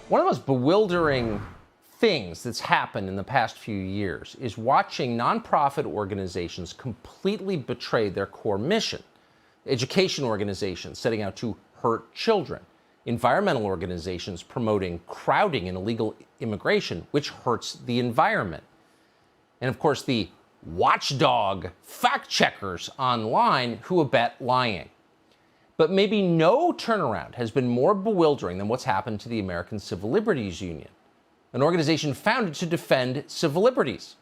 One of the most bewildering things that's happened in the past few years is watching nonprofit organizations completely betray their core mission. Education organizations setting out to hurt children. Environmental organizations promoting crowding and illegal immigration, which hurts the environment. And of course, the watchdog fact checkers online who abet lying. But maybe no turnaround has been more bewildering than what's happened to the American Civil Liberties Union. An organization founded to defend civil liberties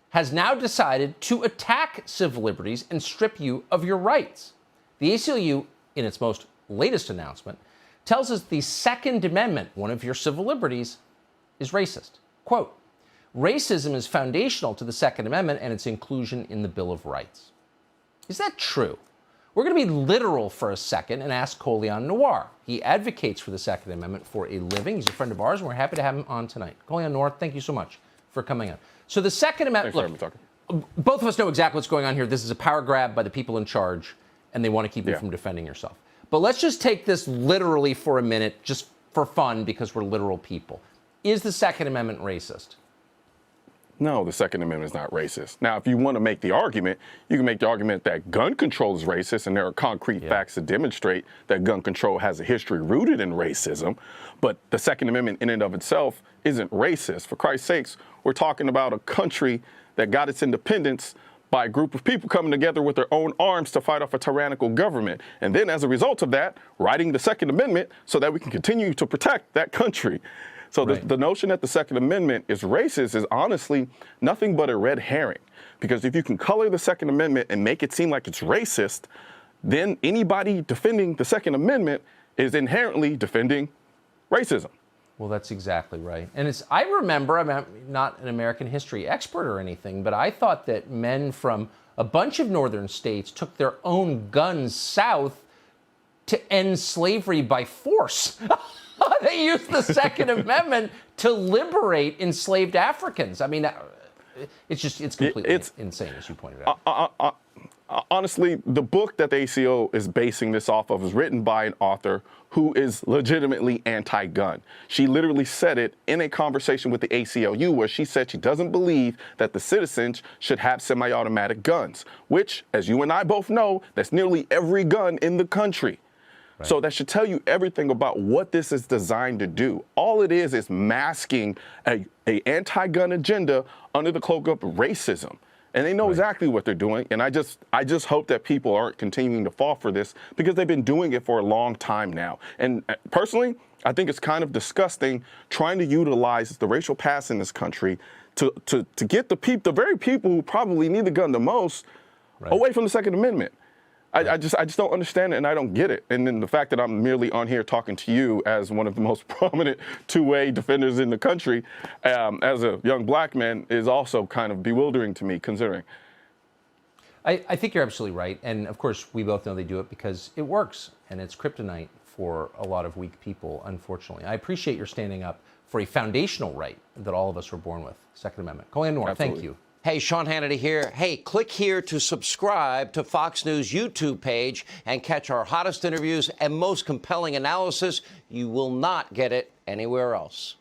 has now decided to attack civil liberties and strip you of your rights. The ACLU, in its most latest announcement, tells us the Second Amendment, one of your civil liberties, is racist. Quote, racism is foundational to the Second Amendment and its inclusion in the Bill of Rights. Is that true? We're going to be literal for a second and ask Colion Noir. He advocates for the Second Amendment for a living. He's a friend of ours, and we're happy to have him on tonight. Colion Noir, thank you so much for coming on. So the Second Amendment, look, both of us know exactly what's going on here. This is a power grab by the people in charge, and they want to keep you from defending yourself. But let's just take this literally for a minute, just for fun, because we're literal people. Is the Second Amendment racist? No, the Second Amendment is not racist. Now, if you want to make the argument, you can make the argument that gun control is racist, and there are concrete facts to demonstrate that gun control has a history rooted in racism. But the Second Amendment in and of itself isn't racist. For Christ's sakes, we're talking about a country that got its independence by a group of people coming together with their own arms to fight off a tyrannical government. And then as a result of that, writing the Second Amendment so that we can continue to protect that country. So the notion that the Second Amendment is racist is honestly nothing but a red herring. Because if you can color the Second Amendment and make it seem like it's racist, then anybody defending the Second Amendment is inherently defending racism. Well, that's exactly right. And I remember, I'm not an American history expert or anything, but I thought that men from a bunch of northern states took their own guns south to end slavery by force. They used the Second Amendment to liberate enslaved Africans. I mean, it's completely insane, as you pointed out. Honestly, the book that the ACO is basing this off of is written by an author who is legitimately anti-gun. She literally said it in a conversation with the ACLU where she said she doesn't believe that the citizens should have semi-automatic guns, which, as you and I both know, that's nearly every gun in the country. Right. So that should tell you everything about what this is designed to do. All it is masking a anti-gun agenda under the cloak of racism. And they know exactly what they're doing. And I just hope that people aren't continuing to fall for this because they've been doing it for a long time now. And personally, I think it's kind of disgusting trying to utilize the racial past in this country to get the very people who probably need the gun the most away from the Second Amendment. I just don't understand it, and I don't get it. And then the fact that I'm merely on here talking to you as one of the most prominent two-way defenders in the country, as a young black man, is also kind of bewildering to me, considering. I think you're absolutely right. And of course, we both know they do it because it works, and it's kryptonite for a lot of weak people, unfortunately. I appreciate your standing up for a foundational right that all of us were born with, Second Amendment. Colion Noir, thank you. Hey, Sean Hannity here. Hey, click here to subscribe to Fox News YouTube page and catch our hottest interviews and most compelling analysis. You will not get it anywhere else.